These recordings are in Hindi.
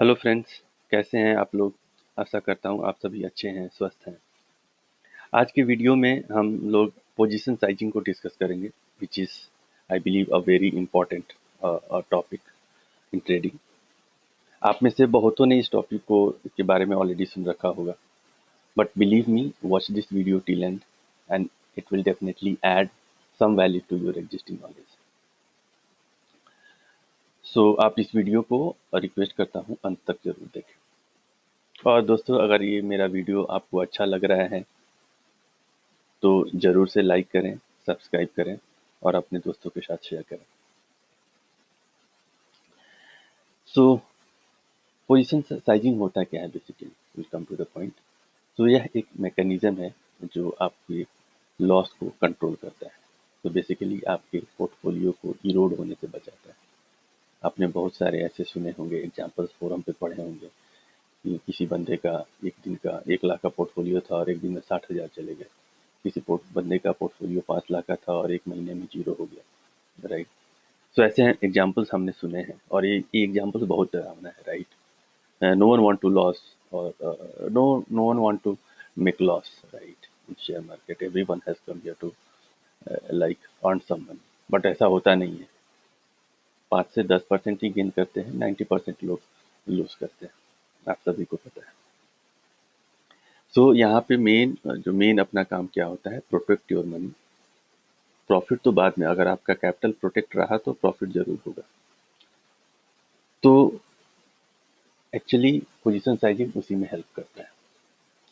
हेलो फ्रेंड्स, कैसे हैं आप लोग। आशा करता हूँ आप सभी अच्छे हैं, स्वस्थ हैं। आज के वीडियो में हम लोग पोजीशन साइजिंग को डिस्कस करेंगे, which is I believe a very important topic in trading. आप में से बहुतों ने इस टॉपिक को के बारे में ऑलरेडी सुन रखा होगा, but believe me, watch this video till end and it will definitely add some value to your existing knowledge. So आप इस वीडियो को रिक्वेस्ट करता हूँ अंत तक जरूर देखें। और दोस्तों, अगर ये मेरा वीडियो आपको अच्छा लग रहा है तो ज़रूर से लाइक करें, सब्सक्राइब करें और अपने दोस्तों के साथ शेयर करें। सो पोजीशन साइजिंग होता क्या है basically, will come to the point. तो यह एक मैकेनिज्म है जो आपके लॉस को कंट्रोल करता है। तो बेसिकली आपके पोर्टफोलियो को इरोड होने से बचाता है। आपने बहुत सारे ऐसे सुने होंगे, एग्जांपल्स फोरम पे पढ़े होंगे कि किसी बंदे का एक दिन का 1 लाख का पोर्टफोलियो था और एक दिन में 60,000 चले गए। किसी बंदे का पोर्टफोलियो 5 लाख का था और एक महीने में जीरो हो गया, राइट। सो ऐसे एग्जाम्पल्स हमने सुने हैं और ये एग्जाम्पल्स बहुत डरावना है, right. No one want to loss और no one want to make loss, right. In share market everyone has come here to like earn some money, but ऐसा होता नहीं है। 5 से 10% ही गेन करते हैं, 90% लोग लूज करते हैं, आप सभी को पता है। सो यहाँ पे मेन अपना काम क्या होता है, प्रोटेक्ट योर मनी। प्रॉफिट तो बाद में, अगर आपका कैपिटल प्रोटेक्ट रहा तो प्रॉफिट जरूर होगा। तो एक्चुअली पोजीशन साइजिंग उसी में हेल्प करता है।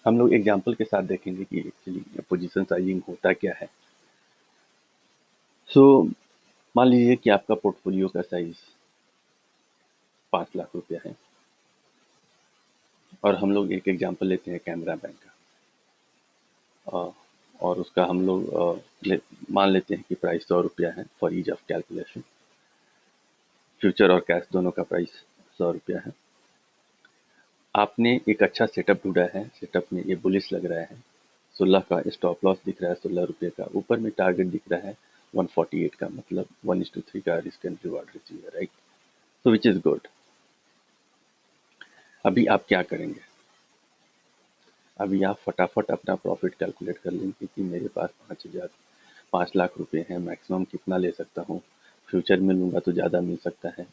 हम लोग एग्जांपल के साथ देखेंगे कि एक्चुअली पोजीशन साइजिंग होता क्या है। सो मान लीजिए कि आपका पोर्टफोलियो का साइज 5 लाख रुपया है और हम लोग एक एग्जांपल लेते हैं कैनरा बैंक का। और उसका हम लोग मान लेते हैं कि प्राइस 100 रुपया है for ease of calculation. Future और कैश दोनों का प्राइस 100 रुपया है। आपने एक अच्छा सेटअप ढूंढा है, सेटअप में ये बुलिश लग रहा है, 16 का स्टॉप लॉस दिख रहा है, 16 रुपये का, ऊपर में टारगेट दिख रहा है 148 का, मतलब 1:3 का रिस्क एंड रिवार्ड रेशियो है, right. So which is good. अभी आप क्या करेंगे, अभी आप फटाफट अपना प्रॉफिट कैलकुलेट कर लेंगे कि मेरे पास 5 लाख रुपए हैं, मैक्सिमम कितना ले सकता हूँ, फ्यूचर में लूँगा तो ज़्यादा मिल सकता है।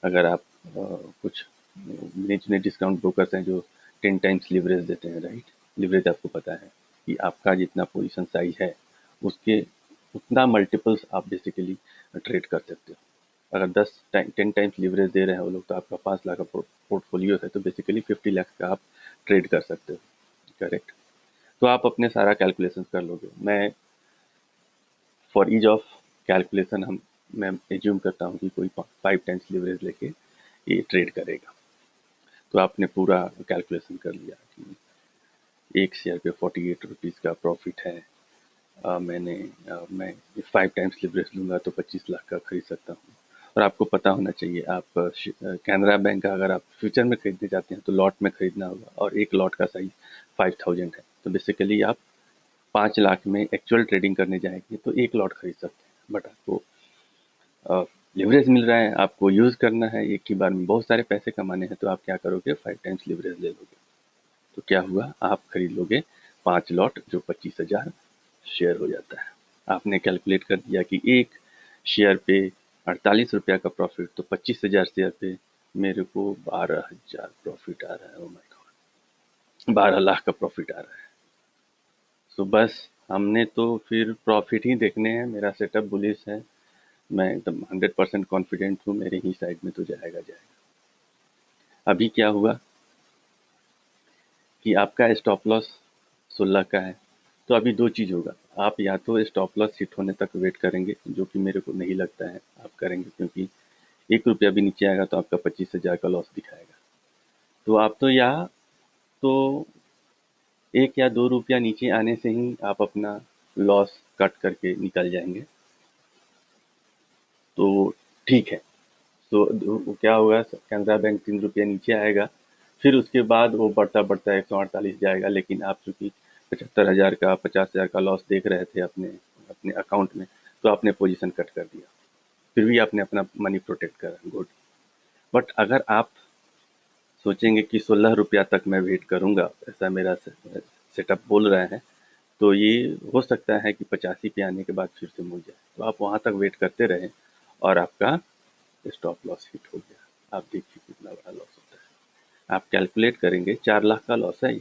अगर आप कुछ गिने चुने डिस्काउंट ब्रोकर्स हैं जो 10 टाइम्स लिवरेज देते हैं, राइट। लिवरेज आपको पता है कि आपका जितना पोजीशन साइज है उसके उतना मल्टीपल्स आप बेसिकली ट्रेड कर सकते हो। अगर 10 टाइम्स लिवरेज दे रहे हैं वो लोग, तो आपका 5 लाख का पोर्टफोलियो है, तो बेसिकली 50 लाख का आप ट्रेड कर सकते हो, करेक्ट। तो आप अपने सारा कैलकुलेशन कर लोगे। मैं फॉर ईज ऑफ कैलकुलेशन मैं एज्यूम करता हूँ कि कोई 5 टाइम्स लिवरेज लेके ये ट्रेड करेगा। तो आपने पूरा कैलकुलेशन कर लिया कि एक शेयर पे 48 रुपीज़ का प्रॉफिट है। मैं 5 टाइम्स लिवरेज लूँगा तो 25 लाख का खरीद सकता हूँ। और आपको पता होना चाहिए, आप कैनरा बैंक का अगर आप फ्यूचर में खरीदने जाते हैं तो लॉट में खरीदना होगा और एक लॉट का साइज 5000 है। तो बेसिकली आप 5 लाख में एक्चुअल ट्रेडिंग करने जाएंगे तो एक लॉट खरीद सकते हैं, बट आपको लिवरेज मिल रहा है, आपको यूज़ करना है, एक ही बार में बहुत सारे पैसे कमाने हैं, तो आप क्या करोगे, 5 टाइम्स लिवरेज ले लोगे। तो क्या हुआ, आप खरीद लोगे 5 लॉट जो 25,000 शेयर हो जाता है। आपने कैलकुलेट कर दिया कि एक शेयर पे 48 रुपया का प्रॉफिट, तो 25,000 शेयर पे मेरे को 12,000 प्रॉफिट आ रहा है। ओ माय गॉड, 12 लाख का प्रॉफिट आ रहा है। तो बस हमने तो फिर प्रॉफिट ही देखने हैं। मेरा सेटअप बुलिश है, मैं एकदम 100% कॉन्फिडेंट हूँ, मेरे ही साइड में तो जाएगा जाएगा। अभी क्या हुआ कि आपका स्टॉप लॉस 16 का है, तो अभी दो चीज़ होगा। आप या तो स्टॉप लॉस हिट होने तक वेट करेंगे, जो कि मेरे को नहीं लगता है आप करेंगे, क्योंकि 1 रुपया भी नीचे आएगा तो आपका 25,000 का लॉस दिखाएगा। तो आप तो या तो 1 या 2 रुपया नीचे आने से ही आप अपना लॉस कट करके निकल जाएंगे, तो ठीक है। तो क्या होगा, कैनरा बैंक 3 रुपया नीचे आएगा, फिर उसके बाद वो बढ़ता बढ़ता 148 जाएगा, लेकिन आप चूंकि 75,000 का 50,000 का लॉस देख रहे थे अपने अपने अकाउंट में, तो आपने पोजीशन कट कर दिया, फिर भी आपने अपना मनी प्रोटेक्ट करा, गुड। बट अगर आप सोचेंगे कि 16 रुपया तक मैं वेट करूँगा, ऐसा मेरा सेटअप बोल रहा है, तो ये हो सकता है कि 85 पे आने के बाद फिर से मुड़ जाए। तो आप वहाँ तक वेट करते रहें और आपका स्टॉप लॉस हिट हो गया। आप देखिए कितना बड़ा लॉस होता है। आप कैलकुलेट करेंगे 4 लाख का लॉस है,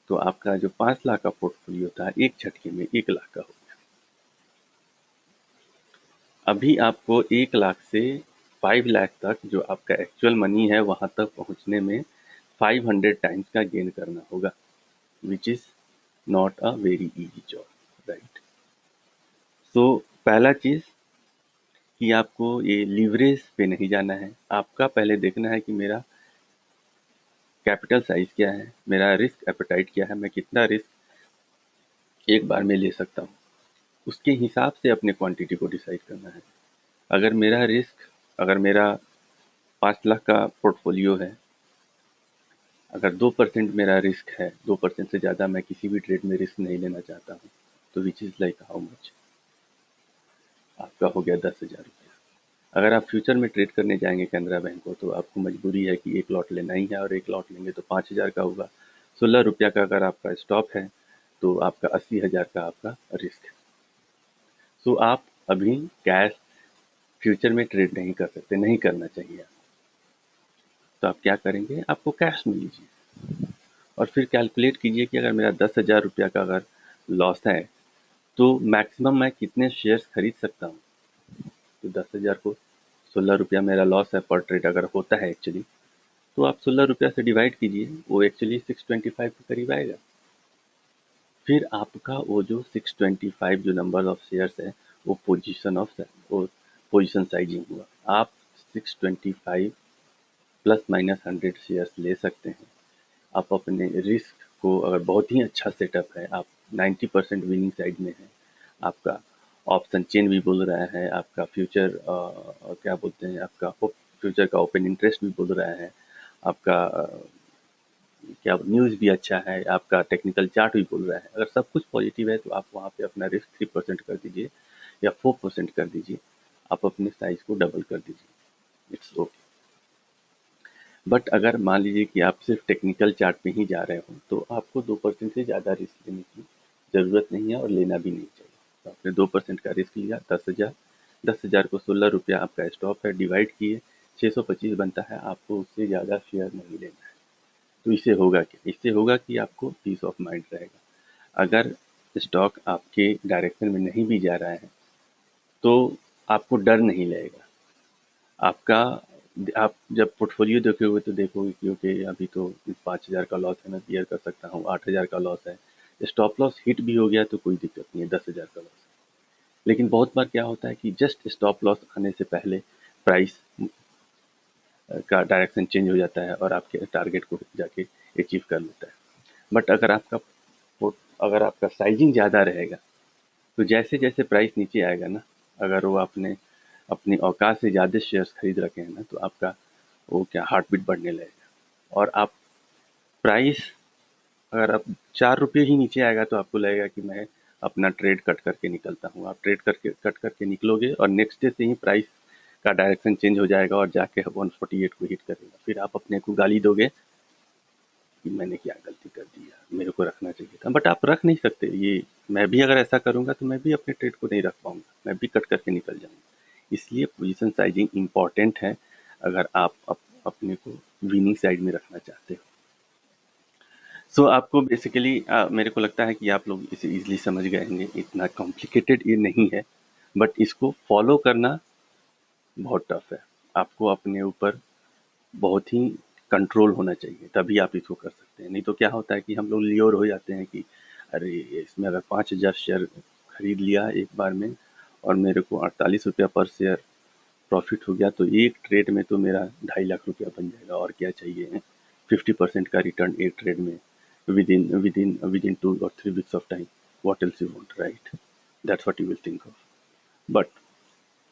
तो आपका जो 5 लाख का पोर्टफोलियो था, एक झटके में 1 लाख का हो गया। अभी आपको 1 लाख से 5 लाख तक जो आपका एक्चुअल मनी है, वहाँ तक पहुँचने में 500 टाइम्स का गेन करना होगा, which is not a very easy job, right. So पहला चीज़ कि आपको ये लीवरेज पे नहीं जाना है। आपका पहले देखना है कि मेरा कैपिटल साइज़ क्या है, मेरा रिस्क एपेटाइट क्या है, मैं कितना रिस्क एक बार में ले सकता हूँ। उसके हिसाब से अपने क्वांटिटी को डिसाइड करना है। अगर मेरा 5 लाख का पोर्टफोलियो है, अगर 2% मेरा रिस्क है, 2% से ज़्यादा मैं किसी भी ट्रेड में रिस्क नहीं लेना चाहता हूँ, तो which is like how much, आपका हो गया 10,000 रुपया। अगर आप फ्यूचर में ट्रेड करने जाएंगे कैनरा बैंक को, तो आपको मजबूरी है कि एक लॉट लेना ही है, और एक लॉट लेंगे तो 5,000 का होगा। 16 रुपया का अगर आपका स्टॉप है, तो आपका 80,000 का आपका रिस्क है। तो आप अभी कैश फ्यूचर में ट्रेड नहीं कर सकते, नहीं करना चाहिए। तो आप क्या करेंगे, आपको कैश में लीजिए और फिर कैलकुलेट कीजिए कि अगर मेरा 10,000 रुपया का अगर लॉस है, तो मैक्सिमम मैं कितने शेयर्स खरीद सकता हूँ। तो 10,000 को 16 रुपया मेरा लॉस है पर ट्रेड अगर होता है एक्चुअली, तो आप 16 रुपया से डिवाइड कीजिए, वो एक्चुअली 625 के करीब आएगा। फिर आपका वो जो 625 जो नंबर ऑफ शेयर्स है, वो पोजीशन साइजिंग हुआ। आप 625 प्लस माइनस 100 शेयर्स ले सकते हैं। आप अपने रिस्क को, अगर बहुत ही अच्छा सेटअप है, आप 90% विनिंग साइड में हैं, आपका ऑप्शन चेन भी बोल रहा है, आपका फ्यूचर क्या बोलते हैं, आपका फ्यूचर का ओपन इंटरेस्ट भी बोल रहा है, आपका क्या न्यूज़ भी अच्छा है, आपका टेक्निकल चार्ट भी बोल रहा है। अगर सब कुछ पॉजिटिव है, तो आप वहाँ पे अपना रिस्क 3% कर दीजिए या 4% कर दीजिए, आप अपने साइज को डबल कर दीजिए, इट्स ओके। बट अगर मान लीजिए कि आप सिर्फ टेक्निकल चार्ट पे ही जा रहे हो, तो आपको 2% से ज़्यादा रिस्क लेने की ज़रूरत नहीं है और लेना भी नहीं चाहिए। तो आपने 2% का रिस्क लिया, 10,000, 10,000 को 16 रुपया आपका स्टॉप है, डिवाइड किए, 625 बनता है, आपको उससे ज़्यादा शेयर नहीं लेना है। तो इससे होगा क्या, इससे होगा कि आपको पीस ऑफ माइंड रहेगा। अगर स्टॉक आपके डायरेक्शन में नहीं भी जा रहा है, तो आपको डर नहीं लगेगा। आपका आप जब पोर्टफोलियो देखोगे, तो देखोगे कि ओके, अभी तो 5,000 का लॉस है, मैं बियर कर सकता हूँ, 8,000 का लॉस है, स्टॉप लॉस हिट भी हो गया तो कोई दिक्कत नहीं है, 10,000 का लॉस है। लेकिन बहुत बार क्या होता है कि जस्ट स्टॉप लॉस आने से पहले प्राइस का डायरेक्शन चेंज हो जाता है और आपके टारगेट को जाके अचीव कर लेता है। बट अगर आपका साइजिंग ज़्यादा रहेगा, तो जैसे जैसे प्राइस नीचे आएगा ना, अगर वो आपने अपनी औकात से ज़्यादा शेयर्स खरीद रखे हैं ना, तो आपका वो क्या हार्ट बीट बढ़ने लगेगा। और आप प्राइस अगर आप 4 रुपये ही नीचे आएगा, तो आपको लगेगा कि मैं अपना ट्रेड कट करके निकलता हूँ। आप ट्रेड करके कट करके निकलोगे और नेक्स्ट डे से ही प्राइस का डायरेक्शन चेंज हो जाएगा और जाके 148 को हिट करेगा। फिर आप अपने को गाली दोगे कि मैंने क्या गलती कर दी यार, मेरे को रखना चाहिए था। बट आप रख नहीं सकते ये। मैं भी अगर ऐसा करूँगा, तो मैं भी अपने ट्रेड को नहीं रख पाऊँगा, मैं भी कट करके निकल जाऊँगा। इसलिए पोजीशन साइजिंग इम्पॉर्टेंट है, अगर आप अपने को विनिंग साइड में रखना चाहते हो। सो आपको बेसिकली मेरे को लगता है कि आप लोग इसे ईज़िली समझ गए होंगे, इतना कॉम्प्लिकेटेड ये नहीं है, बट इसको फॉलो करना बहुत टफ है। आपको अपने ऊपर बहुत ही कंट्रोल होना चाहिए, तभी आप इसको कर सकते हैं। नहीं तो क्या होता है कि हम लोग ल्योर हो जाते हैं कि अरे, इसमें अगर 5,000 शेयर खरीद लिया एक बार में और मेरे को 48 रुपया पर शेयर प्रॉफिट हो गया, तो एक ट्रेड में तो मेरा 2.5 लाख रुपया बन जाएगा, और क्या चाहिए। 50% का रिटर्न एक ट्रेड में विदिन 2 और 3 weeks of time, what else you want, right. That's what you will think of, but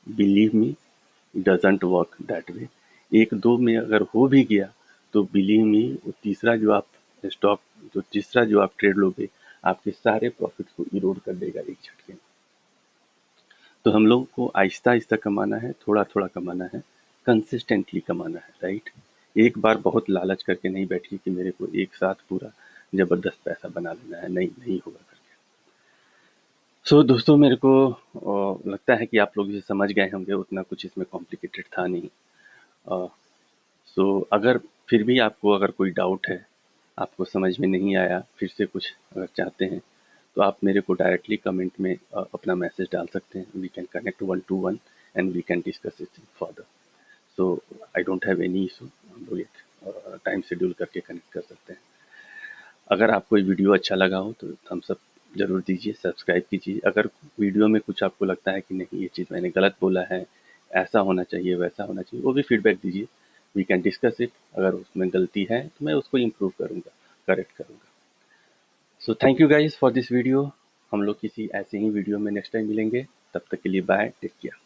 believe me, doesn't work that way. एक दो में अगर हो भी गया, तो बिलीव मी, स्टॉक तीसरा जो आप ट्रेड लोगे, आपके सारे प्रॉफिट को इरोड कर देगा एक झटके में। तो हम लोग को आहिस्ता आहिस्ता कमाना है, थोड़ा थोड़ा कमाना है, कंसिस्टेंटली कमाना है, राइट। एक बार बहुत लालच करके नहीं बैठिए कि मेरे को एक साथ पूरा ज़बरदस्त पैसा बना लेना है, नहीं, नहीं होगा करके। सो दोस्तों मेरे को लगता है कि आप लोग इसे समझ गए होंगे, उतना कुछ इसमें कॉम्प्लिकेटेड था नहीं। सो अगर फिर भी आपको अगर कोई डाउट है, आपको समझ में नहीं आया, फिर से कुछ अगर चाहते हैं, तो आप मेरे को डायरेक्टली कमेंट में अपना मैसेज डाल सकते हैं। We can connect 1 to 1 and we can discuss it further. So I don't have any issue, हम लोग एक टाइम शेड्यूल करके कनेक्ट कर सकते हैं। अगर आपको ये वीडियो अच्छा लगा हो तो थम्स अप ज़रूर दीजिए, सब्सक्राइब कीजिए। अगर वीडियो में कुछ आपको लगता है कि नहीं ये चीज़ मैंने गलत बोला है, ऐसा होना चाहिए, वैसा होना चाहिए, वो भी फीडबैक दीजिए। We can discuss it. अगर उसमें गलती है तो मैं उसको इम्प्रूव करूँगा, करेक्ट करूँगा। So thank you guys for this video. हम लोग किसी ऐसे ही वीडियो में नेक्स्ट टाइम मिलेंगे। तब तक के लिए बाय, टेक केयर।